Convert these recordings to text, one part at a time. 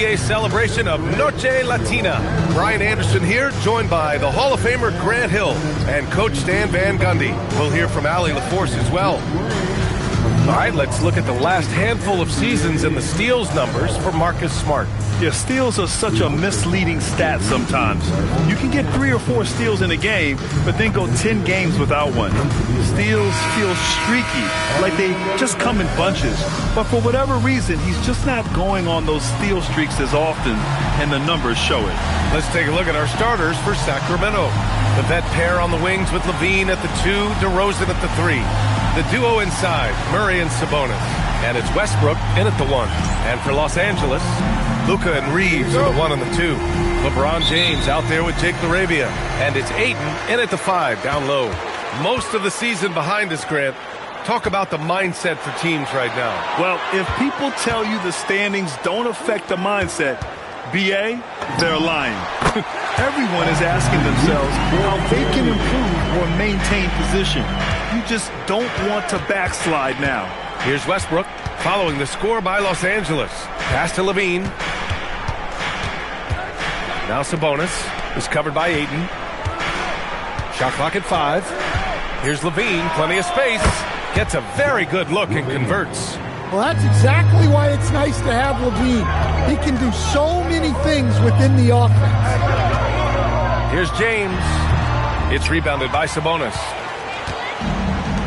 NBA celebration of Noche Latina. Brian Anderson here, joined by the Hall of Famer Grant Hill and Coach Stan Van Gundy. We'll hear from Allie LaForce as well. All right, let's look at the last handful of seasons and the steals numbers for Marcus Smart. Yeah, steals are such a misleading stat sometimes. You can get 3 or 4 steals in a game, but then go 10 games without one. Steals feel streaky, like they just come in bunches. But for whatever reason, he's just not going on those steal streaks as often, and the numbers show it. Let's take a look at our starters for Sacramento. The vet pair on the wings with Levine at the 2, DeRozan at the 3. The duo inside, Murray and Sabonis. And it's Westbrook in at the 1. And for Los Angeles, Luka and Reeves are the 1 and the 2. LeBron James out there with Jake LaRavia. And it's Ayton in at the 5, down low. Most of the season behind us, Grant. Talk about the mindset for teams right now. Well, if people tell you the standings don't affect the mindset, BA, they're lying. Everyone is asking themselves how they can improve or maintain position. You just don't want to backslide now. Here's Westbrook following the score by Los Angeles. Pass to Levine. Now Sabonis is covered by Ayton. Shot clock at 5. Here's Levine, plenty of space. Gets a very good look and converts. Well, that's exactly why it's nice to have Levine. He can do so many things within the offense. Here's James. It's rebounded by Sabonis.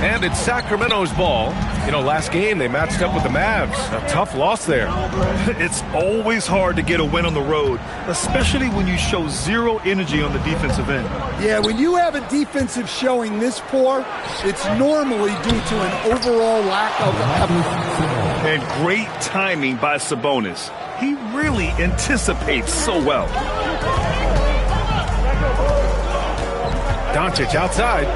And it's Sacramento's ball. You know, last game they matched up with the Mavs. A tough loss there. It's always hard to get a win on the road, especially when you show zero energy on the defensive end. Yeah, when you have a defensive showing this poor, it's normally due to an overall lack of effort. And great timing by Sabonis. He really anticipates so well. Doncic outside.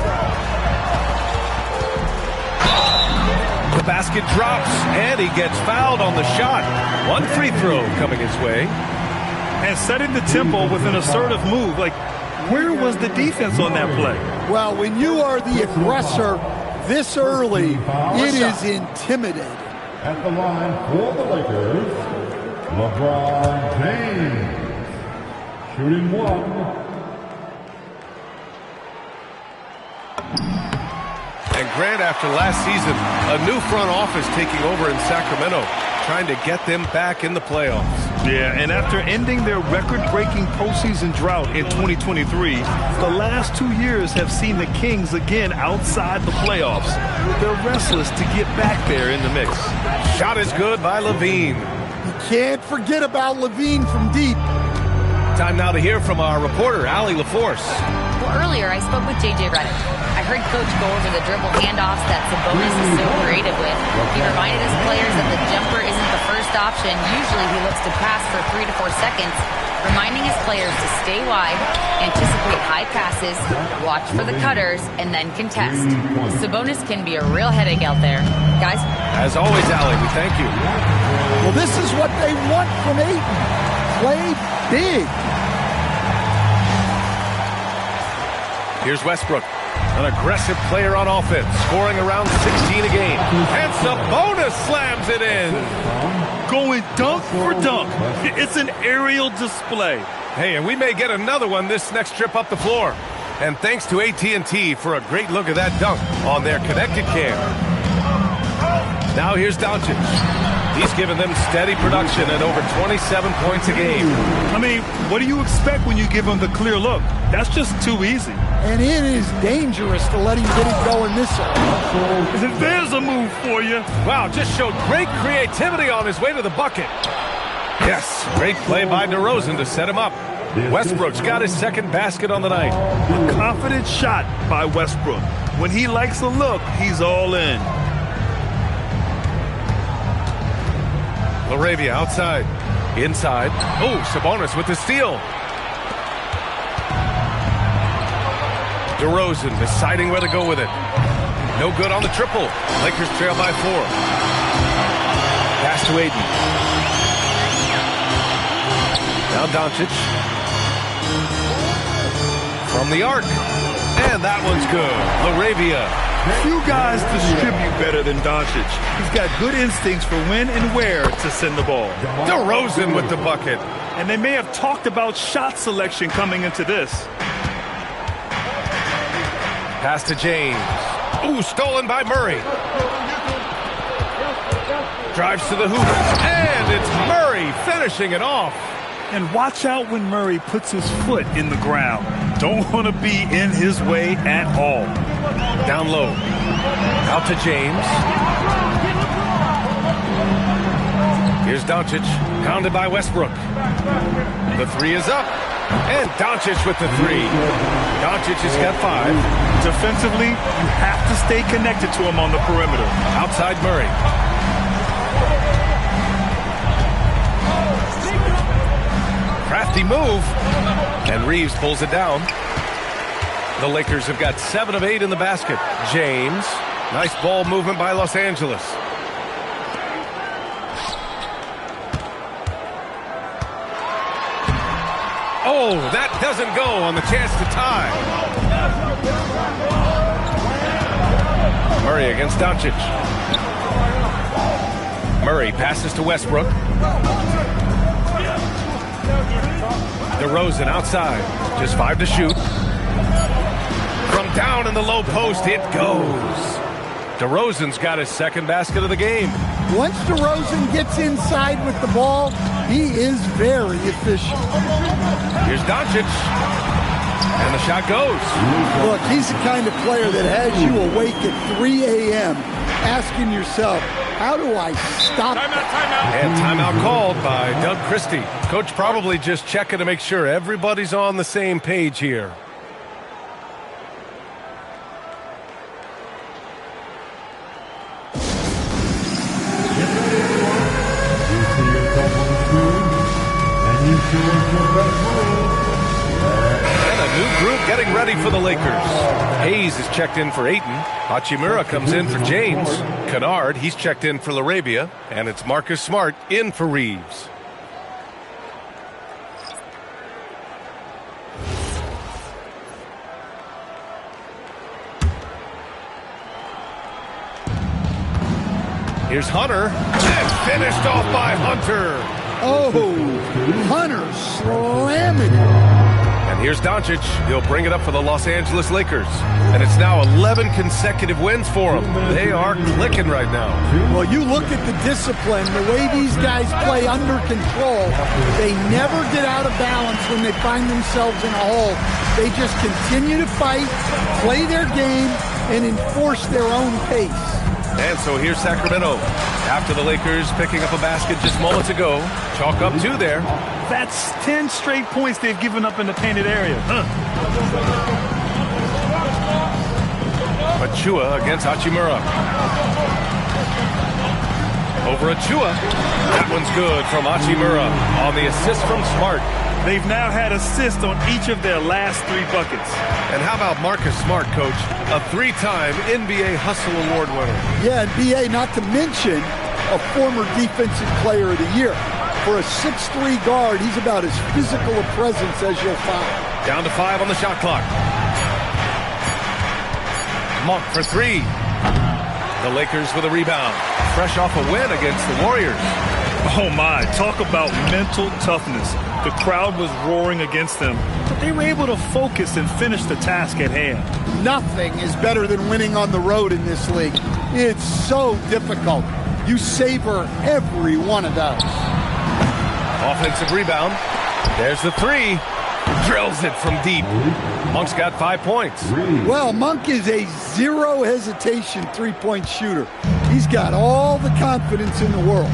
The basket drops, and he gets fouled on the shot. One free throw coming his way. And setting the tempo with an assertive move. Like, where was the defense on that play? Well, when you are the aggressor this early, it is intimidating. At the line for the Lakers, LeBron James, shooting 1. And Grant, after last season, a new front office taking over in Sacramento, trying to get them back in the playoffs. Yeah, and after ending their record-breaking postseason drought in 2023, the last 2 years have seen the Kings again outside the playoffs. They're restless to get back there in the mix. Shot is good by Levine. You can't forget about Levine from deep. Time now to hear from our reporter, Allie LaForce. Well, earlier I spoke with J.J. Redick. I heard Coach go over the dribble handoffs that Sabonis is so creative with. He reminded his players that the jumper isn't the first option. Usually he looks to pass for 3 to 4 seconds, reminding his players to stay wide, anticipate high passes, watch for the cutters, and then contest. Sabonis can be a real headache out there. Guys? As always, Allie, we thank you. Well, this is what they want from Ayton. Play big. Here's Westbrook, an aggressive player on offense, scoring around 16 a game. And Sabonis slams it in. Going dunk for dunk. It's an aerial display. Hey, and we may get another one this next trip up the floor. And thanks to AT&T for a great look at that dunk on their connected cam. Now here's Doncic. He's given them steady production at over 27 points a game. I mean, what do you expect when you give him the clear look? That's just too easy. And it is dangerous to let him get it going this early. There's a move for you. Wow, just showed great creativity on his way to the bucket. Yes, great play by DeRozan to set him up. Westbrook's got his second basket on the night. A confident shot by Westbrook. When he likes a look, he's all in. LaRavia outside. Inside. Oh, Sabonis with the steal. DeRozan deciding where to go with it. No good on the triple. Lakers trail by 4. Pass to Ayton. Now Doncic. From the arc. And that one's good. LaRavia Few guys distribute better than Doncic. He's got good instincts for when and where to send the ball. DeRozan with the bucket. And they may have talked about shot selection coming into this. Pass to James. Ooh, stolen by Murray. Drives to the hoop. And it's Murray finishing it off. And watch out when Murray puts his foot in the ground. Don't want to be in his way at all. Down low. Out to James. Here's Doncic. Pounded by Westbrook. The three is up. And Doncic with the three. Doncic has got 5. Defensively, you have to stay connected to him on the perimeter. Outside Murray. Crafty move. And Reeves pulls it down. The Lakers have got 7 of 8 in the basket. James. Nice ball movement by Los Angeles. Oh, that doesn't go on the chance to tie. Murray against Doncic. Murray passes to Westbrook. DeRozan outside. Just 5 to shoot. From down in the low post, it goes. DeRozan's got his second basket of the game. Once DeRozan gets inside with the ball, he is very efficient. Here's Doncic. And the shot goes. Look, he's the kind of player that has you awake at 3 a.m. asking yourself, how do I stop that? And timeout called by Doug Christie. Coach probably just checking to make sure everybody's on the same page here. And a new group getting ready for the Lakers. Hayes is checked in for Ayton. Hachimura comes in for James. Kennard, he's checked in for LaRabia. And it's Marcus Smart in for Reeves. Here's Hunter. And finished off by Hunter. Oh, Hunter slamming it. And here's Doncic. He'll bring it up for the Los Angeles Lakers. And it's now 11 consecutive wins for them. They are clicking right now. Well, you look at the discipline, the way these guys play under control. They never get out of balance when they find themselves in a hole. They just continue to fight, play their game, and enforce their own pace. And so here's Sacramento. After the Lakers picking up a basket just moments ago. Chalk up 2 there. That's 10 straight points they've given up in the painted area. Achua against Hachimura. Over Achua. That one's good from Hachimura on the assist from Smart. They've now had assists on each of their last 3 buckets. And how about Marcus Smart, Coach? A 3-time NBA Hustle Award winner. Yeah, and BA, not to mention a former Defensive Player of the Year. For a 6'3" guard, he's about as physical a presence as you'll find. Down to 5 on the shot clock. Monk for 3. The Lakers with a rebound. Fresh off a win against the Warriors. Oh my, talk about mental toughness. The crowd was roaring against them, but they were able to focus and finish the task at hand. Nothing is better than winning on the road in this league. It's so difficult. You savor every one of those. Offensive rebound. There's the 3. Drills it from deep. Monk's got 5 points. Well, Monk is a zero hesitation three-point shooter. He's got all the confidence in the world.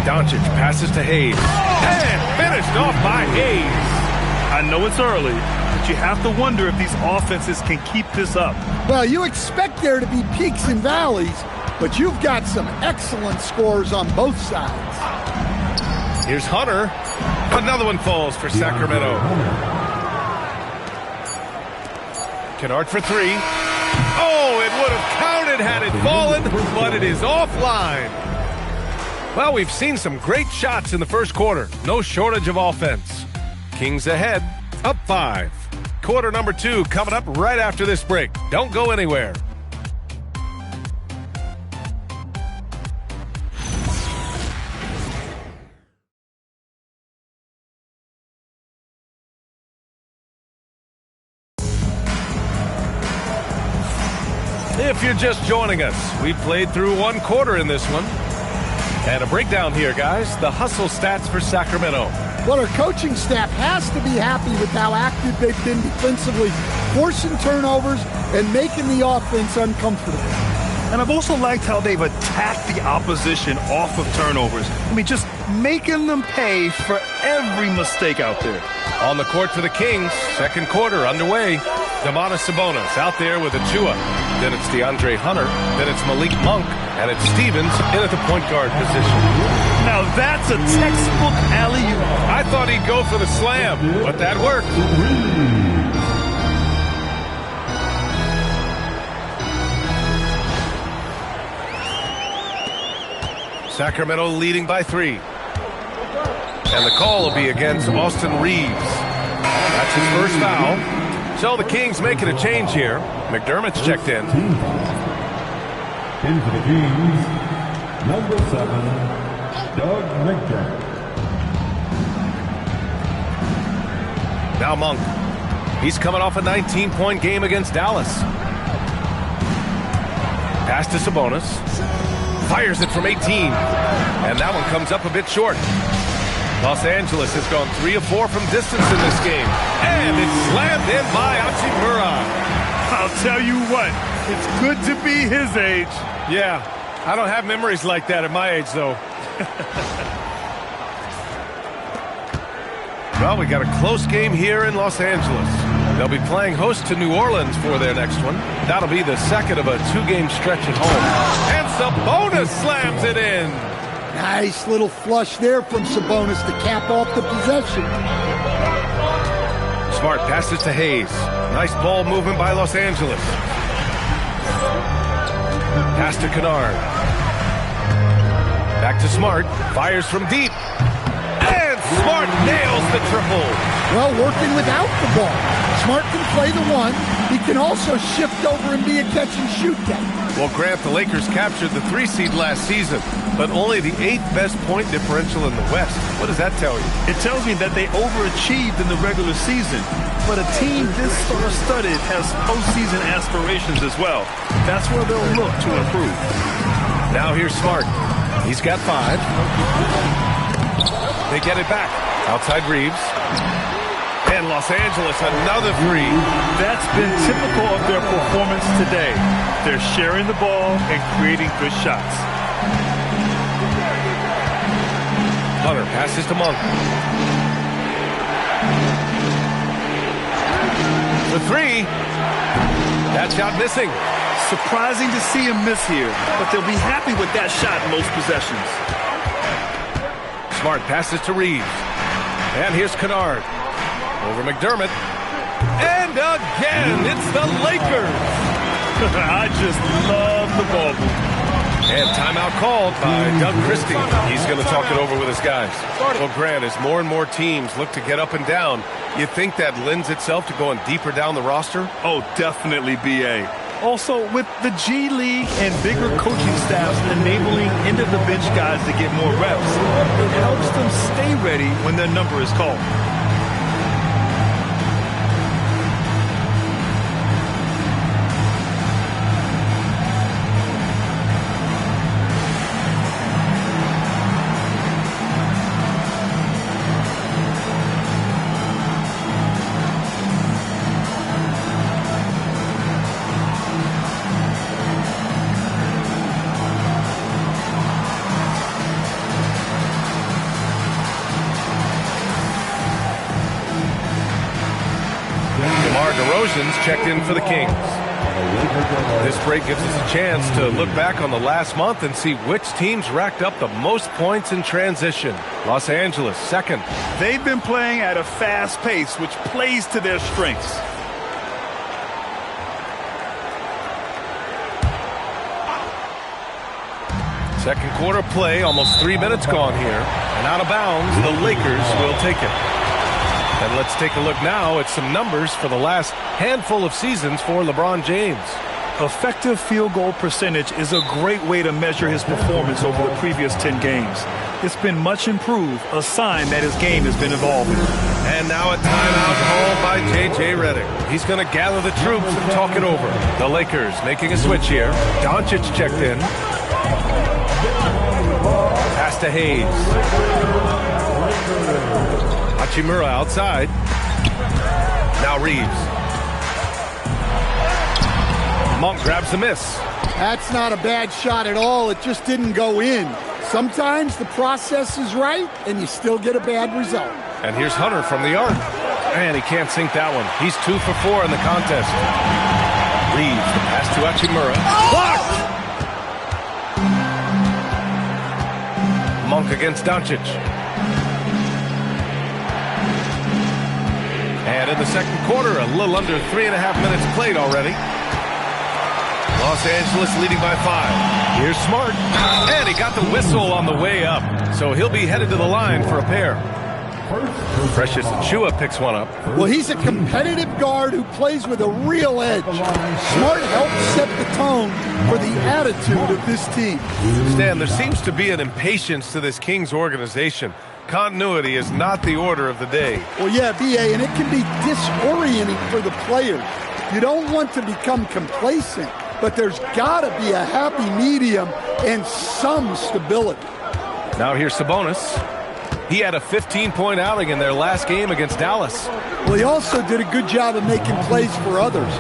Doncic passes to Hayes. And finished off by Hayes. I know it's early, but you have to wonder if these offenses can keep this up. Well, you expect there to be peaks and valleys, but you've got some excellent scores on both sides. Here's Hunter. Another one falls for Sacramento. Kennard for 3. Oh, it would have counted had it fallen, but it is offline. Well, we've seen some great shots in the first quarter. No shortage of offense. Kings ahead, up 5. quarter number 2 coming up right after this break. Don't go anywhere. If you're just joining us, we played through 1 quarter in this one. And a breakdown here, guys. The hustle stats for Sacramento. Well, our coaching staff has to be happy with how active they've been defensively, forcing turnovers and making the offense uncomfortable. And I've also liked how they've attacked the opposition off of turnovers. I mean, just making them pay for every mistake out there. On the court for the Kings, second quarter underway. Domantas Sabonis out there with Achua. Then it's DeAndre Hunter. Then it's Malik Monk. And it's Stevens in at the point guard position. Now that's a textbook alley-oop. I thought he'd go for the slam, but that worked. Sacramento leading by 3. And the call will be against Austin Reeves. That's his first foul. So the Kings making a change here. McDermott's checked in. In for the Kings, number 7, Doug McDermott. Now Monk. He's coming off a 19-point game against Dallas. Pass to Sabonis. Fires it from 18. And that one comes up a bit short. Los Angeles has gone 3 of 4 from distance in this game. And it's slammed in by Hachimura. I'll tell you what, it's good to be his age. Yeah, I don't have memories like that at my age, though. Well, we got a close game here in Los Angeles. They'll be playing host to New Orleans for their next one. That'll be the second of a 2-game stretch at home. And Sabonis slams it in. Nice little flush there from Sabonis to cap off the possession. Smart passes to Hayes. Nice ball movement by Los Angeles. Pass to Kennard. Back to Smart. Fires from deep. And Smart nails the triple. Well, working without the ball. Smart can play the 1. He can also shift over and be a catch-and-shoot guy. Well, Grant, the Lakers captured the 3 seed last season, but only the 8th best point differential in the West. What does that tell you? It tells me that they overachieved in the regular season, but a team this star-studded has postseason aspirations as well. That's where they'll look to improve. Now here's Smart. He's got 5. They get it back. Outside Reeves. And Los Angeles, another 3. That's been typical of their performance today. They're sharing the ball and creating good shots. Hunter passes to Monk. For 3. That shot missing. Surprising to see him miss here, but they'll be happy with that shot in most possessions. Smart passes to Reeves. And here's Kennard. Over McDermott. And again, it's the Lakers. I just love the ball movement. And timeout called by Doug Christie. He's going to talk it over with his guys. Well, Grant, as more and more teams look to get up and down, you think that lends itself to going deeper down the roster? Oh, definitely, B.A. Also, with the G League and bigger coaching staffs enabling end-of-the-bench guys to get more reps, it helps them stay ready when their number is called. DeRozan's checked in for the Kings. This break gives us a chance to look back on the last month and see which teams racked up the most points in transition. Los Angeles, second. They've been playing at a fast pace, which plays to their strengths. Second quarter play, almost 3 minutes gone here. And out of bounds, the Lakers will take it. And let's take a look now at some numbers for the last handful of seasons for LeBron James. Effective field goal percentage is a great way to measure his performance over the previous 10 games. It's been much improved, a sign that his game has been evolving. And now a timeout called by J.J. Redick. He's going to gather the troops and talk it over. The Lakers making a switch here. Doncic checked in. Pass to Hayes. Hachimura outside. Now Reeves. Monk grabs the miss. That's not a bad shot at all. It just didn't go in. Sometimes the process is right, and you still get a bad result. And here's Hunter from the arc. And he can't sink that one. He's 2 for 4 in the contest. Reeves, the pass to Hachimura. Blocked! Monk against Doncic. And in the second quarter, a little under 3.5 minutes played already. Los Angeles leading by 5. Here's Smart. And he got the whistle on the way up. So he'll be headed to the line for a pair. Precious Achiuwa picks one up. Well, he's a competitive guard who plays with a real edge. Smart helps set the tone for the attitude of this team. Stan, there seems to be an impatience to this Kings organization. Continuity is not the order of the day. Well, yeah, B.A., and it can be disorienting for the players. You don't want to become complacent, but there's got to be a happy medium and some stability. Now here's Sabonis. He had a 15-point outing in their last game against Dallas. Well, he also did a good job of making plays for others.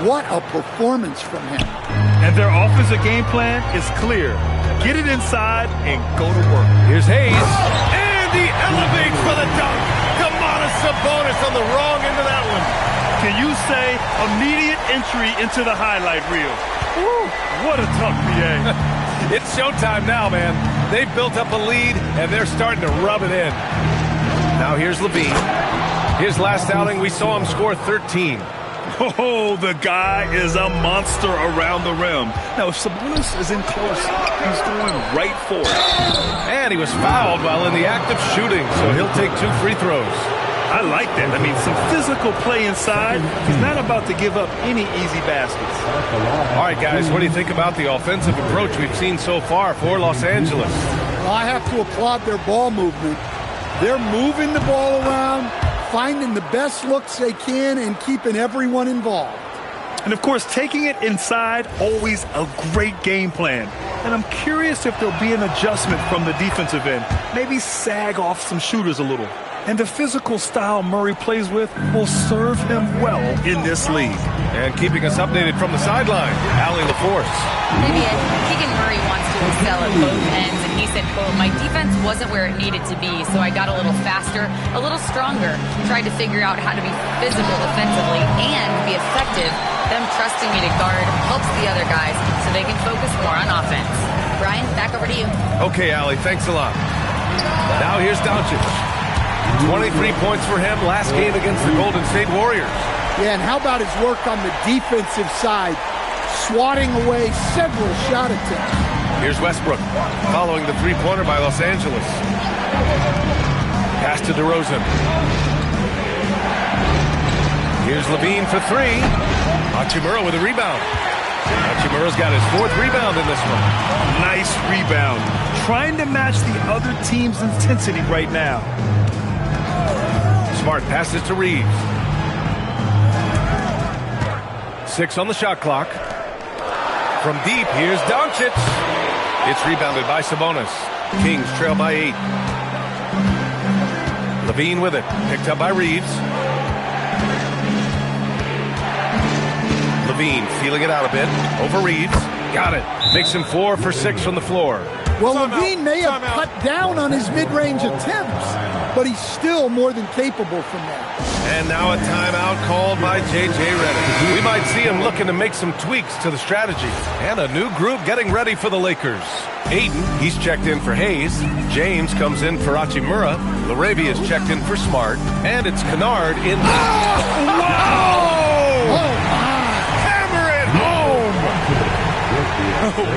What a performance from him. And their offensive game plan is clear. Get it inside and go to work. Here's Hayes. And he elevates for the dunk. Come on, Sabonis on the wrong end of that one. Can you say immediate entry into the highlight reel? Woo, what a tough PA. It's showtime now, man. They've built up a lead, and they're starting to rub it in. Now here's Levine. His last outing, we saw him score 13. Oh, the guy is a monster around the rim. Now, if Sabonis is in close, he's going right for it. And he was fouled while in the act of shooting, so he'll take 2 free throws. I like that. I mean, some physical play inside. He's not about to give up any easy baskets. All right, guys, what do you think about the offensive approach we've seen so far for Los Angeles? Well, I have to applaud their ball movement. They're moving the ball around, finding the best looks they can, and keeping everyone involved. And, of course, taking it inside, always a great game plan. And I'm curious if there'll be an adjustment from the defensive end. Maybe sag off some shooters a little. And the physical style Murray plays with will serve him well in this league. And keeping us updated from the sideline, Allie LaForce. Maybe Keegan Murray wants to excel at both ends, and he said, quote, "My defense wasn't where it needed to be, so I got a little faster, a little stronger, tried to figure out how to be physical defensively and be effective. Them trusting me to guard helps the other guys so they can focus more on offense." Brian, back over to you. Okay, Allie, thanks a lot. Now here's Doncic. 23 points for him last game against the Golden State Warriors. Yeah, and how about his work on the defensive side, swatting away several shot attempts. Here's Westbrook following the three-pointer by Los Angeles. Pass to DeRozan. Here's Levine for 3. Hachimura with a rebound. Hachimura's got his 4th rebound in this one. Nice rebound. Trying to match the other team's intensity right now. Smart passes to Reeves. 6 on the shot clock. From deep, here's Doncic. It's rebounded by Sabonis. Kings trail by 8. Levine with it. Picked up by Reeves. Levine feeling it out a bit. Over Reeves. Got it. Makes him 4 for 6 from the floor. Well, Levine may have cut down on his mid-range attempts, but he's still more than capable from that. And now a timeout called by J.J. Redick. We might see him looking to make some tweaks to the strategy. And a new group getting ready for the Lakers. Aiden, he's checked in for Hayes. James comes in for Hachimura. Larabia's checked in for Smart. And it's Kennard in.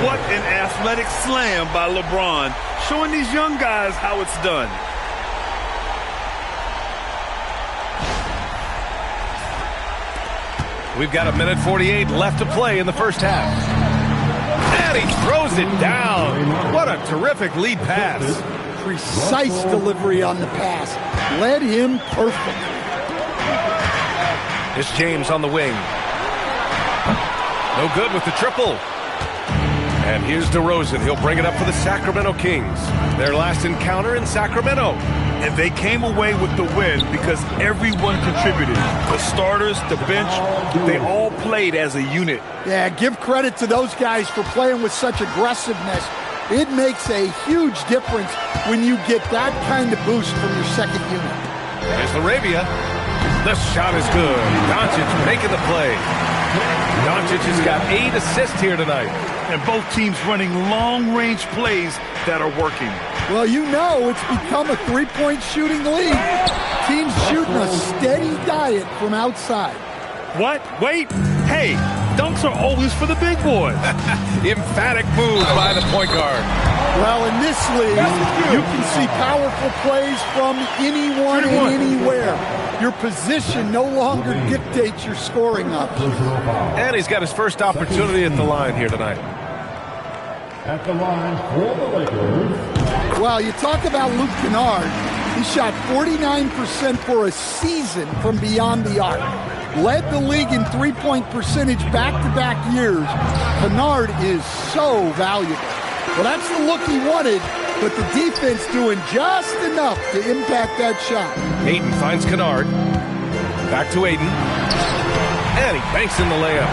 What an athletic slam by LeBron, showing these young guys how it's done. We've got 1:48 left to play in the first half. And he throws it down. What a terrific lead pass. Precise delivery on the pass. Led him perfect. It's James on the wing. No good with the triple. And here's DeRozan. He'll bring it up for the Sacramento Kings. Their last encounter in Sacramento. And they came away with the win because everyone contributed. The starters, the bench, they all played as a unit. Yeah, give credit to those guys for playing with such aggressiveness. It makes a huge difference when you get that kind of boost from your second unit. There's Laravia. The shot is good. Doncic making the play. Doncic has got 8 assists here tonight. And both teams running long-range plays that are working. Well, you know it's become a three-point shooting league. Teams shooting a steady diet from outside. What? Wait. Hey, dunks are always for the big boys. Emphatic move by the point guard. Well, in this league, you can see powerful plays from anyone and anywhere. Your position no longer dictates your scoring options. And he's got his first opportunity at the line here tonight. At the line for the Lakers. Well, you talk about Luke Kennard. He shot 49% for a season from beyond the arc. Led the league in three-point percentage back-to-back years. Kennard is so valuable. Well, that's the look he wanted, but the defense doing just enough to impact that shot. Ayton finds Kennard. Back to Ayton. And he banks in the layup.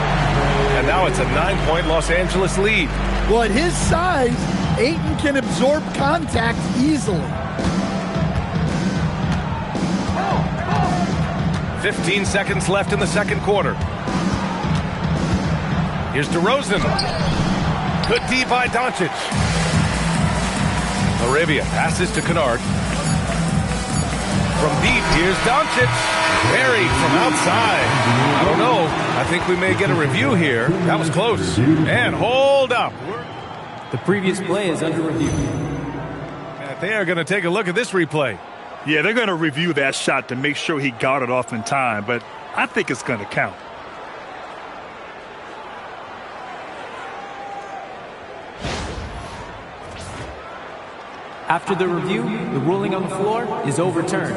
And now it's a 9-point Los Angeles lead. Well, at his size, Ayton can absorb contact easily. 15 seconds left in the second quarter. Here's DeRozan. Good D by Doncic. Arabia passes to Kennard. From deep, here's Doncic. Buried from outside. I don't know. I think we may get a review here. That was close. And hold up. The previous play is under review. They are going to take a look at this replay. Yeah, they're going to review that shot to make sure he got it off in time, but I think it's going to count. After the review, the ruling on the floor is overturned.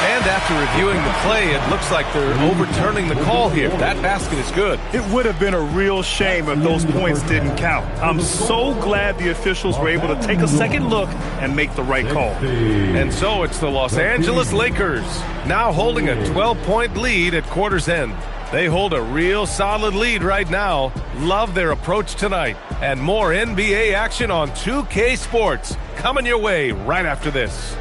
And after reviewing the play, it looks like they're overturning the call here. That basket is good. It would have been a real shame if those points didn't count. I'm so glad the officials were able to take a second look and make the right call. And so it's the Los Angeles Lakers, now holding a 12-point lead at quarter's end. They hold a real solid lead right now. Love their approach tonight. And more NBA action on 2K Sports coming your way right after this.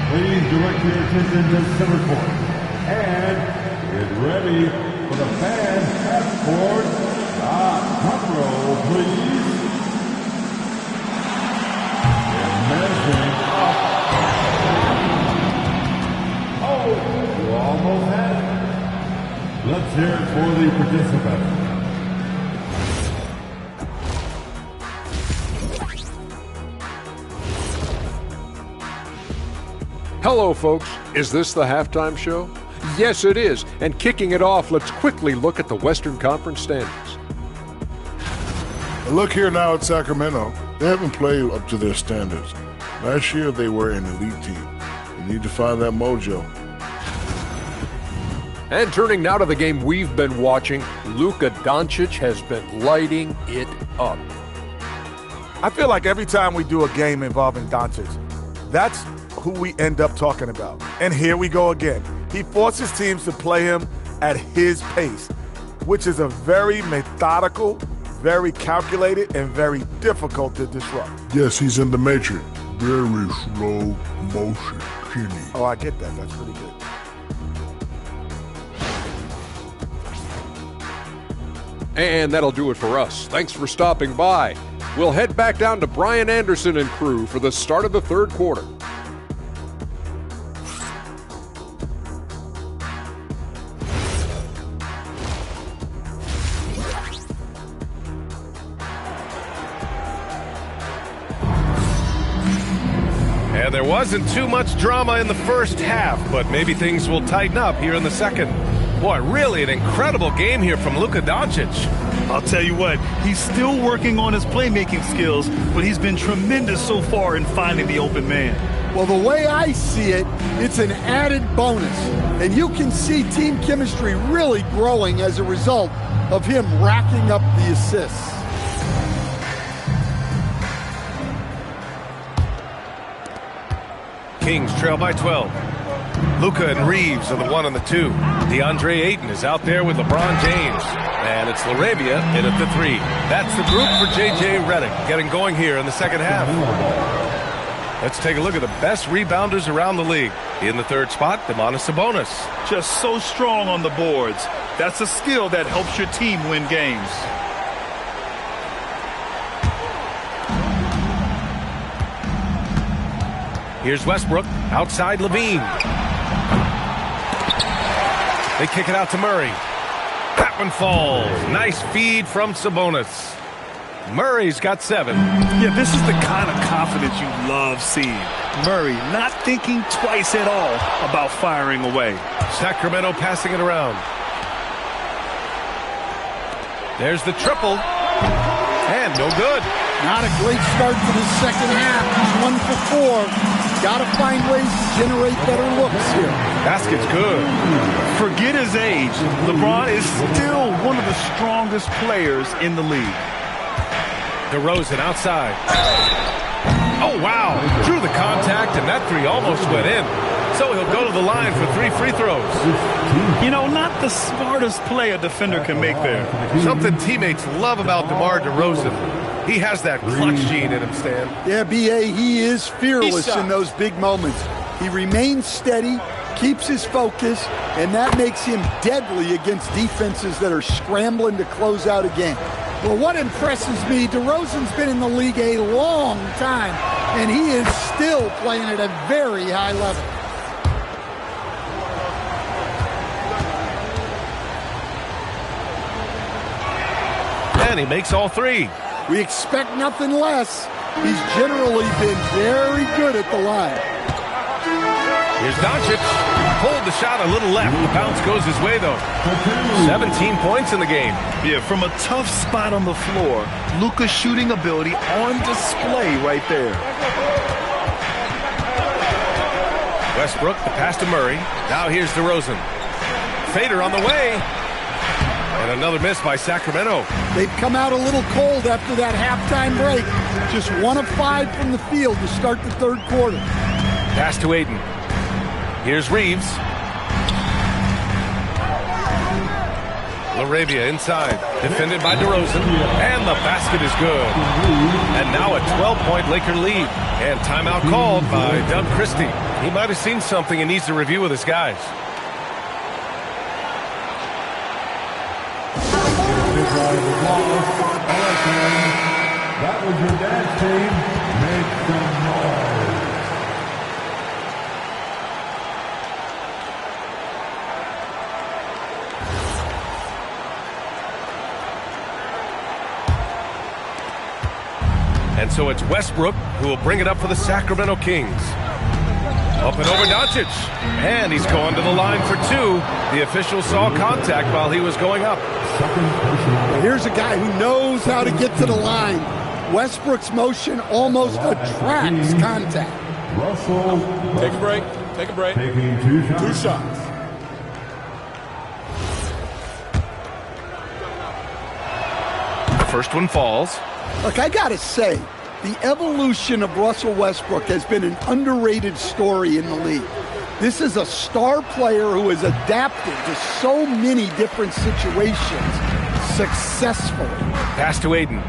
Please direct your attention to center court. And get ready for the fan half-court shot. Front row, please. And measuring up. Oh, you almost had it. Let's hear it for the participants. Hello, folks. Is this the halftime show? Yes, it is. And kicking it off, let's quickly look at the Western Conference standings. Look here now at Sacramento. They haven't played up to their standards. Last year, they were an elite team. You need to find that mojo. And turning now to the game we've been watching, Luka Doncic has been lighting it up. I feel like every time we do a game involving Doncic, that's who we end up talking about. And here we go again. He forces teams to play him at his pace, which is a very methodical, very calculated, and very difficult to disrupt. Yes, he's in the matrix. Very slow motion, Kenny. Oh, I get that. That's pretty good. And that'll do it for us. Thanks for stopping by. We'll head back down to Brian Anderson and crew for the start of the third quarter. And there wasn't too much drama in the first half, but maybe things will tighten up here in the second. Boy, really an incredible game here from Luka Doncic. I'll tell you what, he's still working on his playmaking skills, but he's been tremendous so far in finding the open man. Well, the way I see it, it's an added bonus. And you can see team chemistry really growing as a result of him racking up the assists. Kings trail by 12. Luka and Reeves are the 1 and the 2. DeAndre Ayton is out there with LeBron James. And it's LaRavia in at the 3. That's the group for J.J. Redick getting going here in the second half. Let's take a look at the best rebounders around the league. In the third spot, Domantas Sabonis. Just so strong on the boards. That's a skill that helps your team win games. Here's Westbrook, outside Levine. They kick it out to Murray. That one falls. Nice feed from Sabonis. Murray's got 7. Yeah, this is the kind of confidence you love seeing. Murray not thinking twice at all about firing away. Sacramento passing it around. There's the triple. And no good. Not a great start to the second half. He's 1 for 4. Got to find ways to generate better looks here. Basket's good. Forget his age. LeBron is still one of the strongest players in the league. DeRozan outside. Oh, wow. Drew the contact, and that 3 almost went in. So he'll go to the line for 3 free throws. You know, not the smartest play a defender can make there. Something teammates love about DeMar DeRozan. He has that clutch gene in him, Stan. Yeah, B.A., he is fearless in those big moments. He remains steady, keeps his focus, and that makes him deadly against defenses that are scrambling to close out a game. Well, what impresses me, DeRozan's been in the league a long time, and he is still playing at a very high level. And he makes all 3. We expect nothing less. He's generally been very good at the line. Here's Doncic. Pulled the shot a little left. The bounce goes his way, though. 17 points in the game. Yeah, from a tough spot on the floor, Luka's shooting ability on display right there. Westbrook, the pass to Murray. Now here's DeRozan. Fader on the way. And another miss by Sacramento. They've come out a little cold after that halftime break. Just 1 of 5 from the field to start the third quarter. Pass to Ayton. Here's Reeves. LaRavia inside. Defended by DeRozan. And the basket is good. And now a 12-point Laker lead. And timeout called by Doug Christie. He might have seen something and needs to review with his guys. That was your dance team. Make some noise. And so it's Westbrook who will bring it up for the Sacramento Kings. Up and over Doncic. And he's going to the line for 2. The official saw contact while he was going up. Here's a guy who knows how to get to the line. Westbrook's motion almost attracts contact. Russell. Take a break. Take a break. Taking 2 shots. 2 shots. The first one falls. Look, I got to say, the evolution of Russell Westbrook has been an underrated story in the league. This is a star player who has adapted to so many different situations successfully. Pass to Ayton.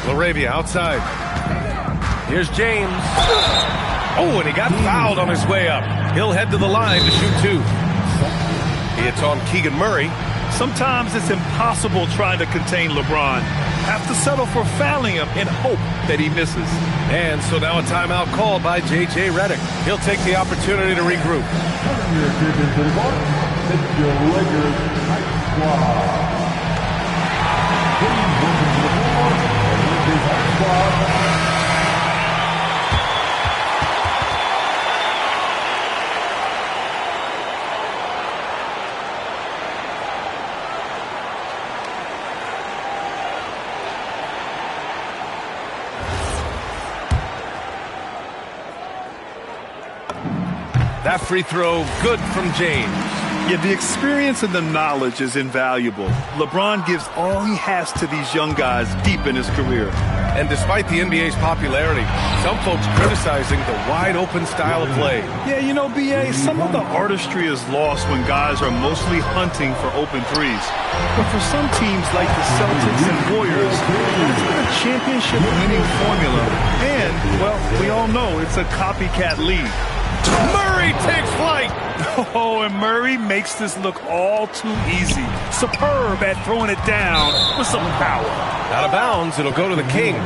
LaRavia outside. Here's James. Oh, and he got fouled on his way up. He'll head to the line to shoot 2. It's on Keegan Murray. Sometimes it's impossible trying to contain LeBron. Have to settle for fouling him and hope that he misses. And so now a timeout called by J.J. Redick. He'll take the opportunity to regroup. Turn your attention to the ball. It's your Lakers night squad. Please welcome to the floor, the Lakers night squad. Half free throw, good from James. Yeah, the experience and the knowledge is invaluable. LeBron gives all he has to these young guys deep in his career. And despite the NBA's popularity, some folks criticizing the wide-open style of play. Yeah, you know, B.A., some of the artistry is lost when guys are mostly hunting for open threes. But for some teams like the Celtics and Warriors, that's a championship-winning formula. And, well, we all know it's a copycat league. Murray takes flight. Oh, and Murray makes this look all too easy. Superb at throwing it down with some power. Out of bounds, it'll go to the Kings.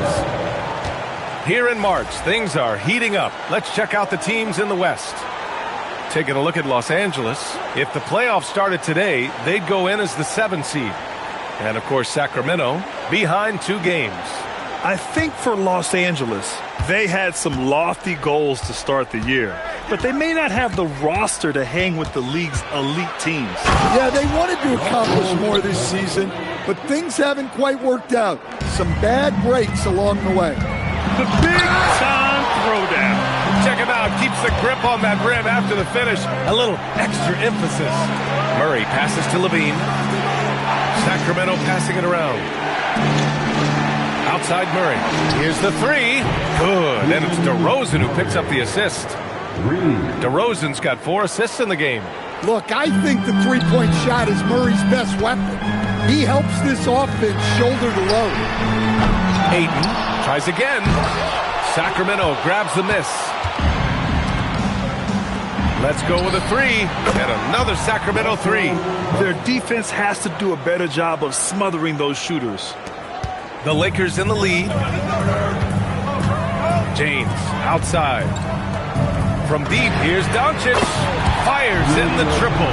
Here in March, things are heating up. Let's check out the teams in the West. Taking a look at Los Angeles. If the playoffs started today, they'd go in as the 7th seed. And, of course, Sacramento behind 2 games. I think for Los Angeles, they had some lofty goals to start the year, but they may not have the roster to hang with the league's elite teams. Yeah, they wanted to accomplish more this season, but things haven't quite worked out. Some bad breaks along the way. The big-time throwdown. Check him out. Keeps the grip on that rim after the finish. A little extra emphasis. Murray passes to Levine. Sacramento passing it around. Outside Murray. Here's the 3. Good. And it's DeRozan who picks up the assist. DeRozan's got 4 assists in the game. Look, I think the three-point shot is Murray's best weapon. He helps this offense shoulder to load. Ayton tries again. Sacramento grabs the miss. Let's go with a 3. And another Sacramento 3. Their defense has to do a better job of smothering those shooters. The Lakers in the lead. James outside. From deep, here's Doncic. Fires in the triple.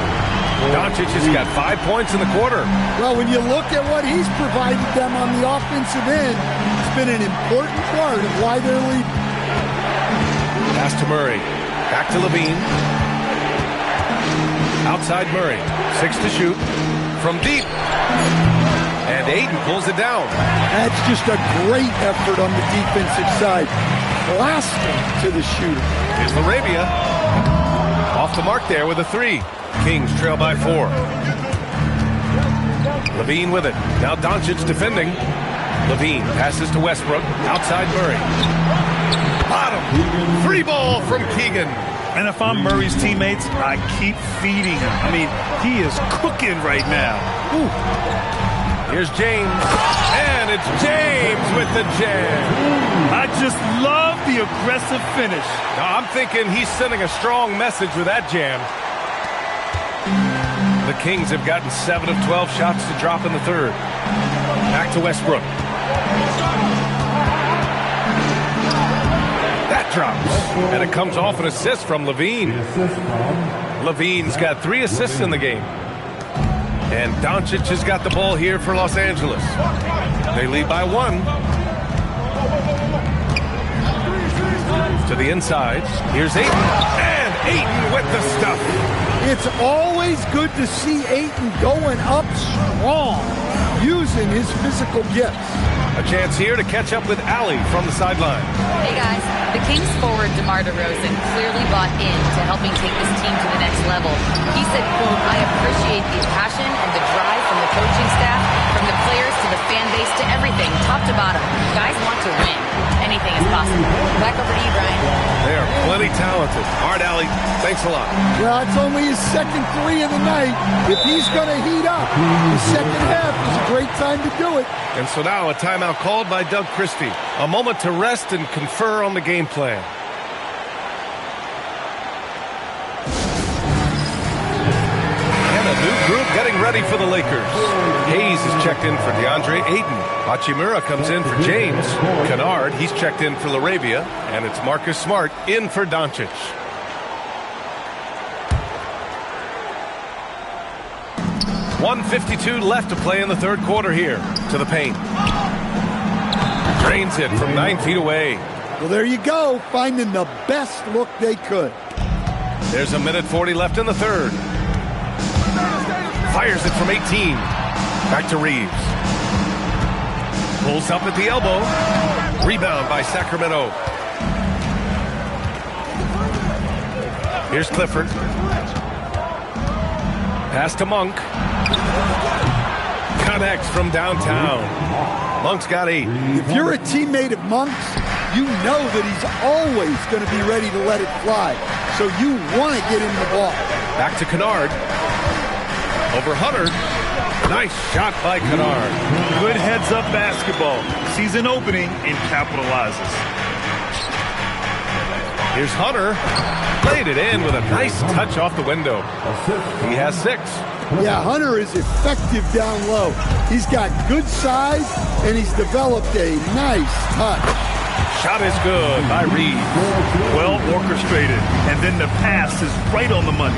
Doncic has got 5 points in the quarter. Well, when you look at what he's provided them on the offensive end, it's been an important part of why they're leading. Pass to Murray. Back to Levine. Outside Murray. 6 to shoot. From deep. And Ayton pulls it down. That's just a great effort on the defensive side. Blasting to the shooter. Here's Laravia. Off the mark there with a 3. Kings trail by 4. Levine with it. Now Doncic defending. Levine passes to Westbrook. Outside Murray. Bottom. Free ball from Keegan. And if I'm Murray's teammates, I keep feeding him. I mean, he is cooking right now. Ooh. Here's James, and it's James with the jam. I just love the aggressive finish. Now, I'm thinking he's sending a strong message with that jam. The Kings have gotten 7 of 12 shots to drop in the third. Back to Westbrook. That drops, and it comes off an assist from Levine. Levine's got 3 assists in the game. And Doncic has got the ball here for Los Angeles. They lead by 1. To the inside. Here's Ayton. And Ayton with the stuff. It's always good to see Ayton going up strong, using his physical gifts. A chance here to catch up with Allie from the sideline. Hey guys, the Kings forward DeMar DeRozan clearly bought into helping take this team to the next level. He said, quote, "I appreciate the passion and the drive from the coaching staff, from the players to the fan base to everything, top to bottom. Guys want to win. Anything is possible." Back over to you, Brian. They are plenty talented. All right, Allie, thanks a lot. Well, it's only his second 3 of the night. If he's going to heat up, the second half is a great time to do it. And so now a timeout called by Doug Christie. A moment to rest and confer on the game plan. And a new group getting ready for the Lakers. Hayes is checked in for DeAndre Ayton. Hachimura comes in for James. Kennard, he's checked in for Laravia. And it's Marcus Smart in for Doncic. .152 left to play in the third quarter here. To the paint. Drains it from 9 feet away. Well, there you go, finding the best look they could. There's a minute 40 left in the third. Fires it from 18. Back to Reeves. Pulls up at the elbow. Rebound by Sacramento. Here's Clifford. Pass to Monk. Connects from downtown. Monk's got 8. If you're a teammate of Monk's, you know that he's always going to be ready to let it fly. So you want to get him the ball. Back to Kennard. Over Hunter. Nice shot by Kennard. Good heads-up basketball. Sees an opening and capitalizes. Here's Hunter. Played it in with a nice touch off the window. He has 6. Yeah, Hunter is effective down low. He's got good size, and he's developed a nice touch. Shot is good by Reed. Well orchestrated, and then the pass is right on the money.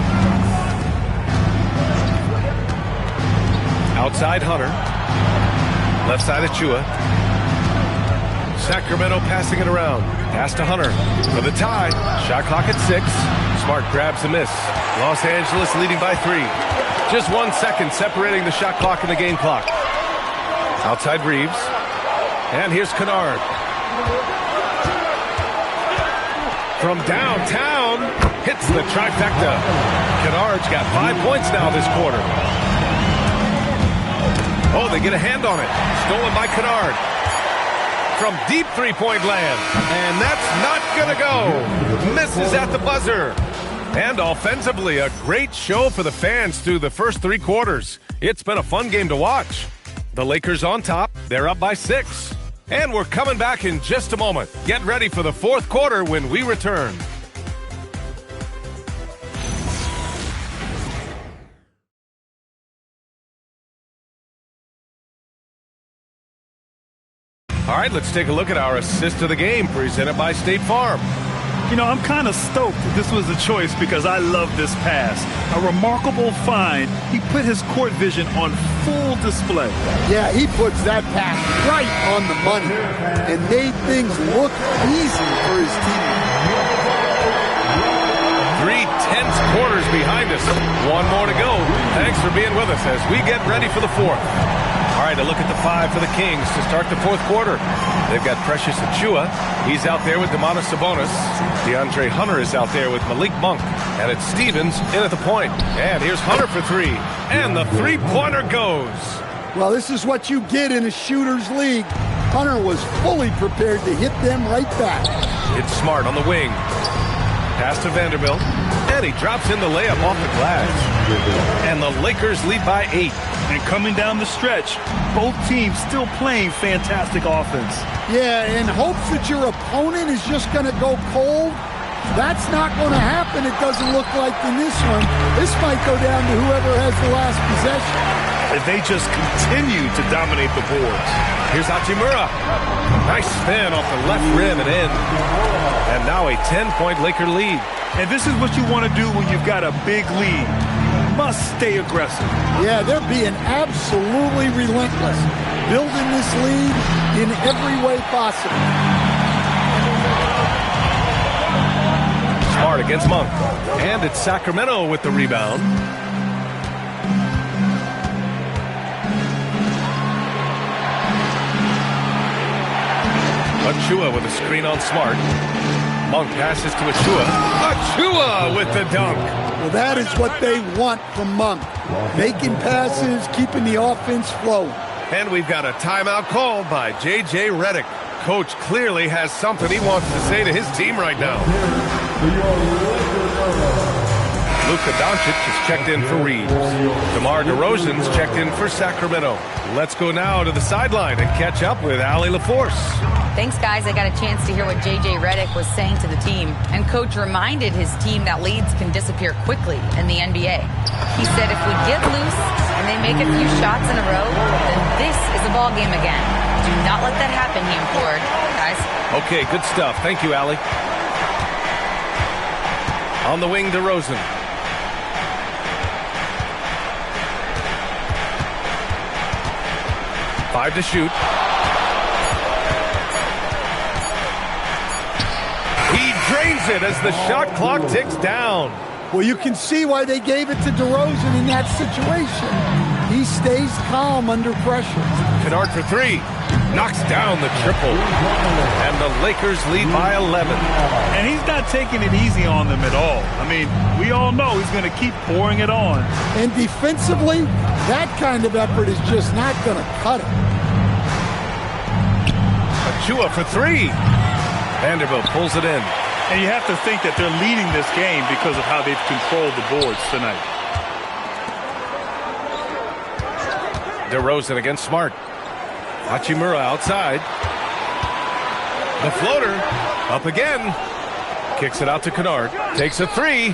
Outside Hunter. Left side Achua. Sacramento passing it around. Pass to Hunter for the tie. Shot clock at 6. Smart grabs the miss. Los Angeles leading by 3. Just 1 second separating the shot clock and the game clock. Outside Reeves. And here's Kennard. From downtown, hits the trifecta. Kennard's got 5 points now this quarter. Oh, they get a hand on it. Stolen by Kennard. From deep three-point land. And that's not going to go. Misses at the buzzer. And offensively, a great show for the fans through the first 3 quarters. It's been a fun game to watch. The Lakers on top. They're up by 6. And we're coming back in just a moment. Get ready for the 4th quarter when we return. All right, let's take a look at our assist of the game presented by State Farm. You know, I'm kind of stoked that this was a choice because I love this pass. A remarkable find. He put his court vision on full display. Yeah, he puts that pass right on the money and made things look easy for his team. 3 tense quarters behind us. 1 more to go. Thanks for being with us as we get ready for the 4th. All right, a look at the 5 for the Kings to start the 4th quarter. They've got Precious Achua. He's out there with Domantas Sabonis. DeAndre Hunter is out there with Malik Monk. And it's Stevens in at the point. And here's Hunter for 3. And the three-pointer goes. Well, this is what you get in a shooter's league. Hunter was fully prepared to hit them right back. It's Smart on the wing. Pass to Vanderbilt. And he drops in the layup off the glass. And the Lakers lead by 8. And coming down the stretch, both teams still playing fantastic offense. Yeah, in hopes that your opponent is just going to go cold, that's not going to happen. It doesn't look like in this one. This might go down to whoever has the last possession. And they just continue to dominate the boards. Here's Hachimura. Nice spin off the left rim and in. And now a 10-point Laker lead. And this is what you want to do when you've got a big lead. Must stay aggressive. Yeah, they're being absolutely relentless, building this lead in every way possible. Smart against Monk. And it's Sacramento with the rebound. Achua with a screen on Smart. Monk passes to Achua. Achua with the dunk. Well, that is what they want from Monk. Making passes, keeping the offense flowing. And we've got a timeout called by J.J. Redick. Coach clearly has something he wants to say to his team right now. Luka Doncic is checked in for Reeves. DeMar DeRozan's checked in for Sacramento. Let's go now to the sideline and catch up with Allie LaForce. Thanks, guys. I got a chance to hear what J.J. Redick was saying to the team. And Coach reminded his team that leads can disappear quickly in the NBA. He said if we get loose and they make a few shots in a row, then this is a ball game again. Do not let that happen, he implored. Guys. Okay, good stuff. Thank you, Allie. On the wing, DeRozan. Five to shoot. He drains it as the shot clock ticks down. Well, you can see why they gave it to DeRozan in that situation. He's stays calm under pressure. Kennard for three. Knocks down the triple. And the Lakers lead by 11. And he's not taking it easy on them at all. I mean, we all know he's going to keep pouring it on. And defensively, that kind of effort is just not going to cut it. Achua for three. Vanderbilt pulls it in. And you have to think that they're leading this game because of how they've controlled the boards tonight. DeRozan against Smart. Hachimura outside. The floater up again. Kicks it out to Kennard. Takes a three.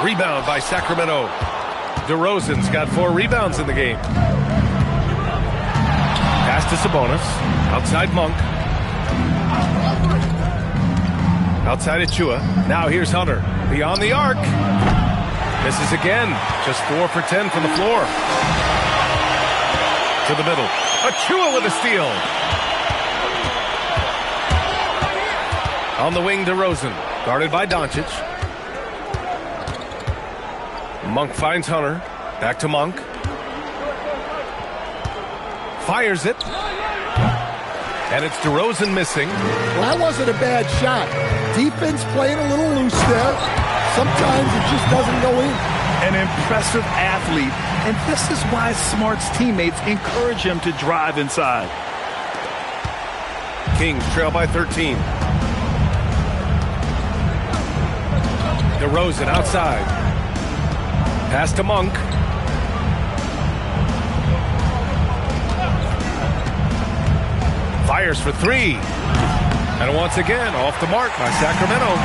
Rebound by Sacramento. DeRozan's got 4 rebounds in the game. Pass to Sabonis. Outside Monk. Outside Achua. Now here's Hunter. Beyond the arc. Misses again. Just 4 for 10 from the floor. To the middle. Achua with a steal. On the wing, DeRozan. Guarded by Doncic. Monk finds Hunter. Back to Monk. Fires it. And it's DeRozan missing. Well, that wasn't a bad shot. Defense playing a little loose there. Sometimes it just doesn't go in. An impressive athlete, and this is why Smart's teammates encourage him to drive inside. Kings trail by 13. DeRozan outside. Pass to Monk. Fires for three. And once again, off the mark by Sacramento.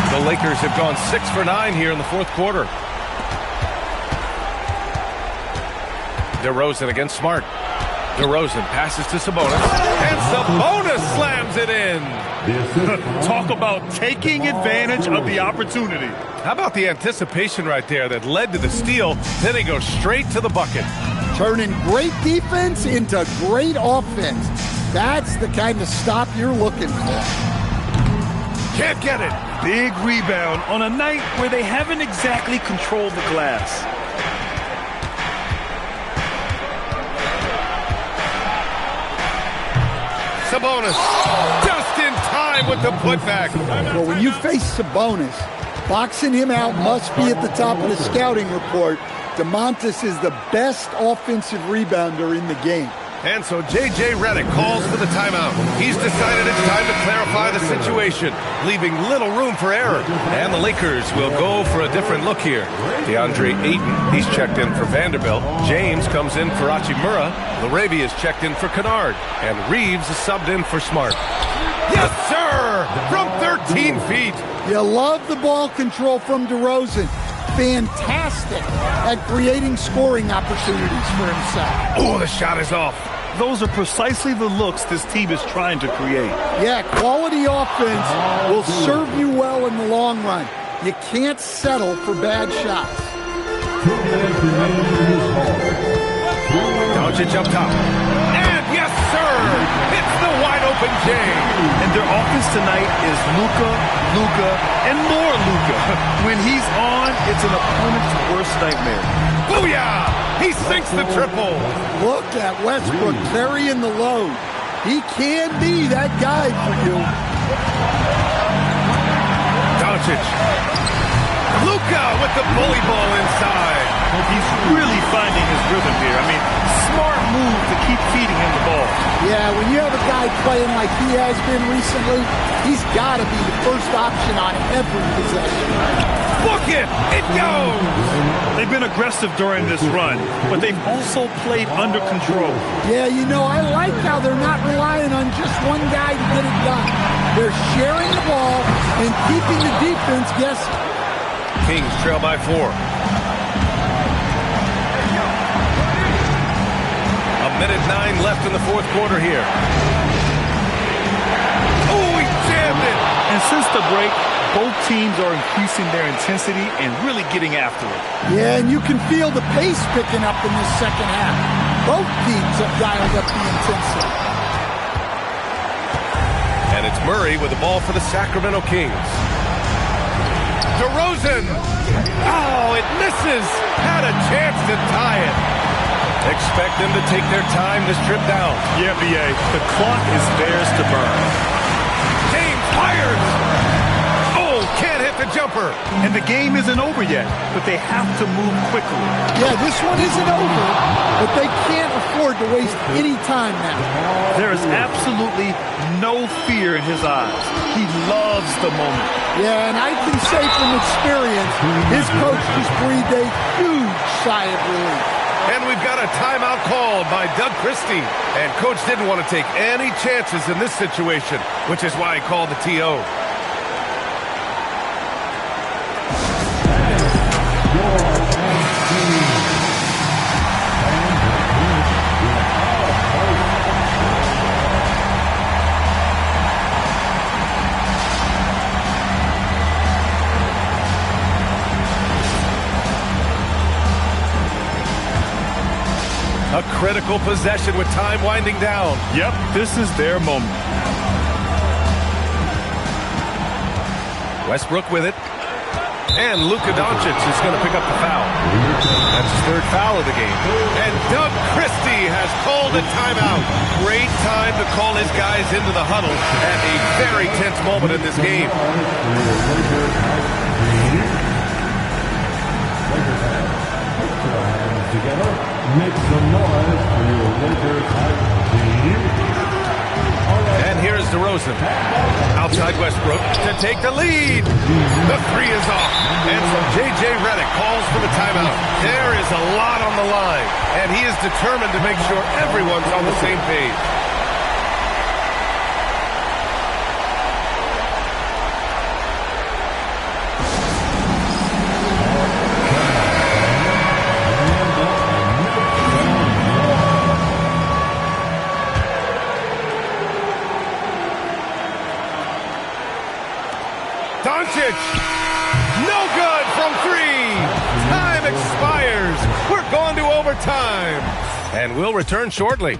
The Lakers have gone 6 for 9 here in the fourth quarter. DeRozan against Smart. DeRozan passes to Sabonis. And Sabonis slams it in. Talk about taking advantage of the opportunity. How about the anticipation right there that led to the steal? Then he goes straight to the bucket. Turning great defense into great offense. That's the kind of stop you're looking for. Can't get it. Big rebound on a night where they haven't exactly controlled the glass. Sabonis just in time with the putback. Well, when you face Sabonis, boxing him out must be at the top of the scouting report. DeMontis is the best offensive rebounder in the game. And so J.J. Redick calls for the timeout. He's decided it's time to clarify the situation, leaving little room for error. And the Lakers will go for a different look here. DeAndre Ayton, he's checked in for Vanderbilt. James comes in for Hachimura. Larabia is checked in for Kennard. And Reeves is subbed in for Smart. Yes, sir! From 13 feet. You love the ball control from DeRozan. Fantastic at creating scoring opportunities for himself. Oh, the shot is off. Those are precisely the looks this team is trying to create. Yeah, quality offense will serve you well in the long run. You can't settle for bad shots. Doncic up top. And yes, sir! It's the wide open James. And their offense tonight is Luka, and more Luka. When he's on, it's an opponent's worst nightmare. Booyah! He sinks the triple. Look at Westbrook carrying the load. He can be that guy for you. Doncic. Luka with the bully ball inside. He's really finding his rhythm here. I mean, smart move to keep feeding him the ball. Yeah, when you have a guy playing like he has been recently, he's got to be the first option on every possession. Book it! It goes! They've been aggressive during this run, but they've also played under control. Yeah, you know, I like how they're not relying on just one guy to get it done. They're sharing the ball and keeping the defense guessing. Kings trail by 4. A minute 9 left in the fourth quarter here. Oh, he jammed it! And since the break, both teams are increasing their intensity and really getting after it. Yeah, and you can feel the pace picking up in this second half. Both teams have dialed up the intensity. And it's Murray with the ball for the Sacramento Kings. DeRozan! Oh, it misses! Had a chance to tie it. expect them to take their time this trip down. Yeah, B.A. The clock is theirs to burn. James fires! Oh, can't hit the jumper. And the game isn't over yet, but they have to move quickly. Yeah, this one isn't over, but they can't afford to waste any time now. There is absolutely no fear in his eyes. He loves the moment. Yeah, and I can say from experience, his coach just breathed a huge sigh of relief. And we've got a timeout called by Doug Christie. And Coach didn't want to take any chances in this situation, which is why he called the TO. A critical possession with time winding down. Yep, this is their moment. Westbrook with it. And Luka Doncic is going to pick up the foul. That's his third foul of the game. And Doug Christie has called a timeout. Great time to call his guys into the huddle at a very tense moment in this game. Together, make some noise for your Lakers team. And here's DeRozan. Outside Westbrook to take the lead. The three is off. And so J.J. Redick calls for the timeout. There is a lot on the line. And he is determined to make sure everyone's on the same page. Doncic, no good from three. Time expires. We're going to overtime. And we'll return shortly.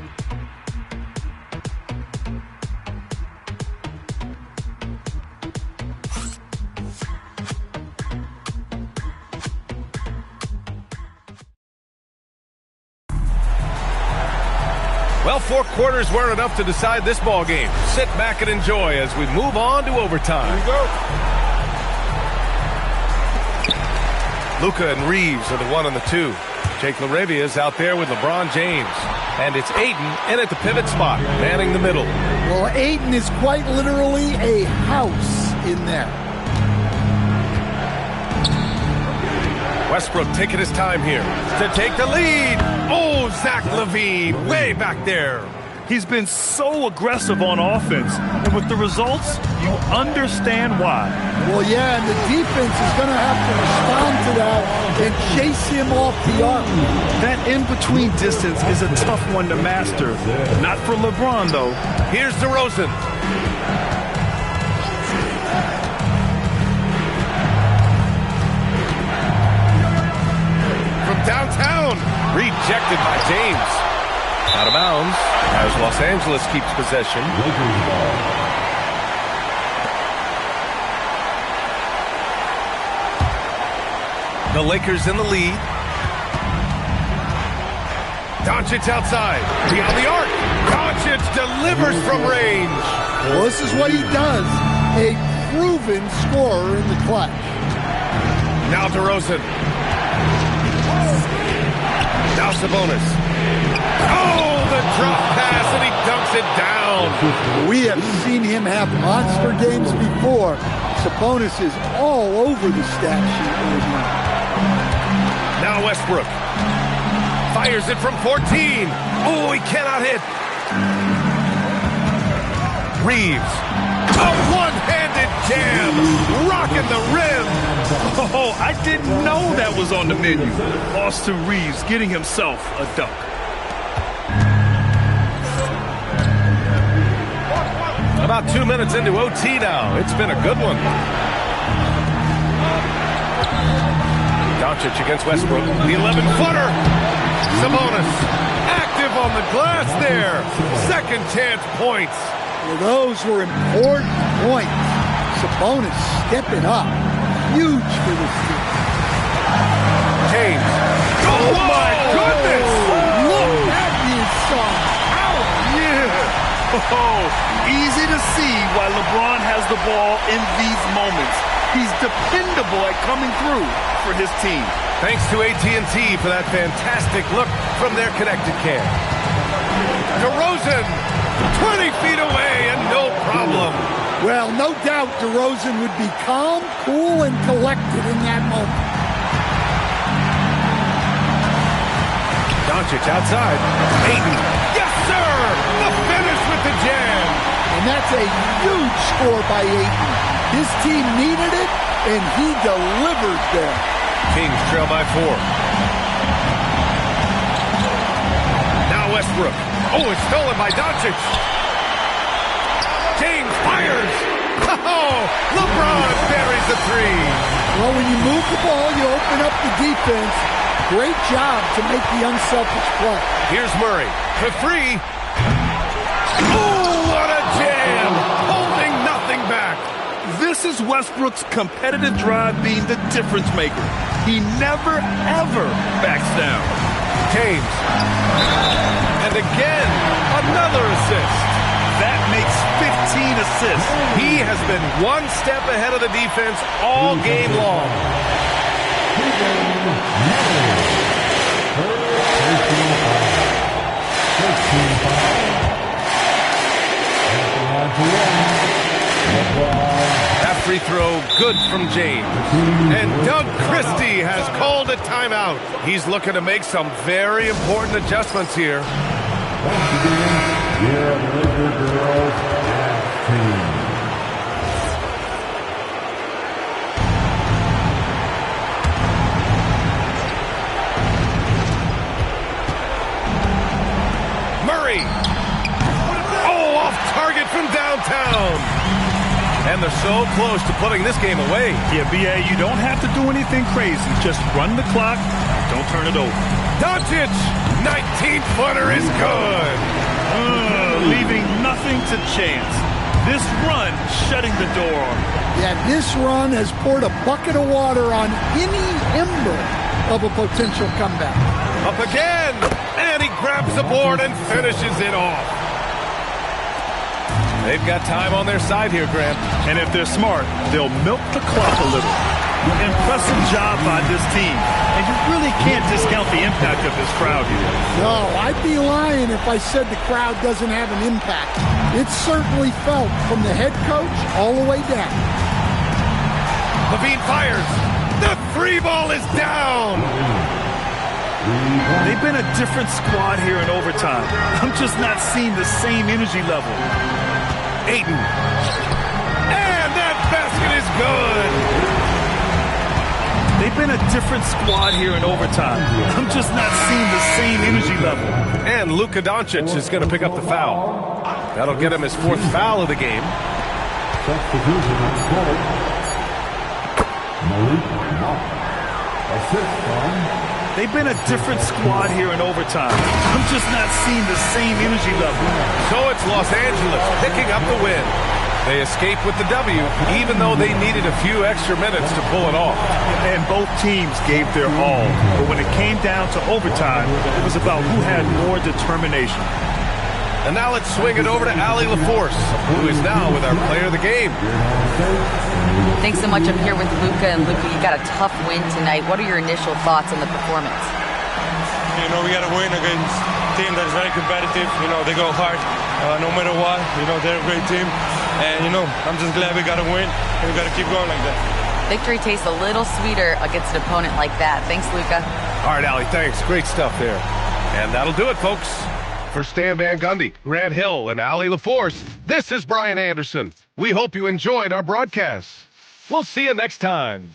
Well, 4 quarters weren't enough to decide this ball game. Sit back and enjoy as we move on to overtime. Here we go. Luka and Reeves are the 1 and the 2. Jake LaRavia is out there with LeBron James. And it's Ayton in at the pivot spot, manning the middle. Well, Ayton is quite literally a house in there. Westbrook taking his time here to take the lead. Oh, Zach LaVine way back there. He's been so aggressive on offense, and with the results, you understand why. Well, yeah, and the defense is going to have to respond to that and chase him off the arc. That in-between distance is a tough one to master. Not for LeBron, though. Here's DeRozan. From downtown, rejected by James. Out of bounds as Los Angeles keeps possession. The Lakers in the lead. Doncic outside. Beyond the arc. Doncic delivers from range. Well, this is what he does. A proven scorer in the clutch. Now DeRozan. Now Sabonis. Oh, the drop pass, and he dunks it down. We have seen him have monster games before. Sabonis is all over the stat sheet right now. Now Westbrook. Fires it from 14. Oh, he cannot hit. Reeves. A one-handed jam. Rocking the rim. Oh, I didn't know that was on the menu. Austin Reeves getting himself a dunk. About 2 minutes into OT now. It's been a good one. Doncic against Westbrook. The 11-footer. Sabonis active on the glass there. Second chance points. Well, those were important points. Sabonis stepping up. Huge for this team. James. Oh, my goodness. Look see why LeBron has the ball in these moments. He's dependable at coming through for his team. Thanks to AT&T for that fantastic look from their connected cam. DeRozan, 20 feet away and no problem. Well, no doubt DeRozan would be calm, cool, and collected in that moment. Doncic outside. Ayton. Yes, sir! The finish with the jam. And that's a huge score by Ayton. His team needed it, and he delivered there. Kings trail by 4. Now Westbrook. Oh, it's stolen by Doncic. James fires. Oh, LeBron buries the 3. Well, when you move the ball, you open up the defense. Great job to make the unselfish play. Here's Murray for 3. Oh, what a jam! Holding nothing back. This is Westbrook's competitive drive being the difference maker. He never, ever backs down. James. And again, another assist. That makes 15 assists. He has been one step ahead of the defense all game long. That free throw good from James. And Doug Christie has called a timeout. He's looking to make some very important adjustments here. Murray. Oh, off target from downtown. And they're so close to putting this game away. Yeah, B.A., you don't have to do anything crazy. Just run the clock. Don't turn it over. Doncic, 19-footer is good. Leaving nothing to chance. This run shutting the door. Yeah, this run has poured a bucket of water on any ember of a potential comeback. Up again, and he grabs the board and finishes it off. They've got time on their side here, Grant. And if they're smart, they'll milk the clock a little. Impressive job by this team. And you really can't discount the impact of this crowd here. No, I'd be lying if I said the crowd doesn't have an impact. It's certainly felt from the head coach all the way down. LaVine fires. The 3 ball is down. They've been a different squad here in overtime. I'm just not seeing the same energy level. Ayton. And that basket is good. They've been a different squad here in overtime. I'm just not seeing the same energy level. And Luka Doncic is going to pick up the foul. That'll get him his 4th foul of the game. They've been a different squad here in overtime. I'm just not seeing the same energy level. So it's Los Angeles picking up the win. They escape with the W, even though they needed a few extra minutes to pull it off. And both teams gave their all. But when it came down to overtime, it was about who had more determination. And now let's swing it over to Allie LaForce, who is now with our player of the game. Thanks so much. I'm here with Luka. And Luka, you got a tough win tonight. What are your initial thoughts on the performance? You know, we got to win against a team that is very competitive. You know, they go hard no matter what. You know, they're a great team. And, you know, I'm just glad we got to win, and we got to keep going like that. Victory tastes a little sweeter against an opponent like that. Thanks, Luka. All right, Allie, thanks. Great stuff there. And that'll do it, folks. For Stan Van Gundy, Grant Hill, and Allie LaForce, this is Brian Anderson. We hope you enjoyed our broadcast. We'll see you next time.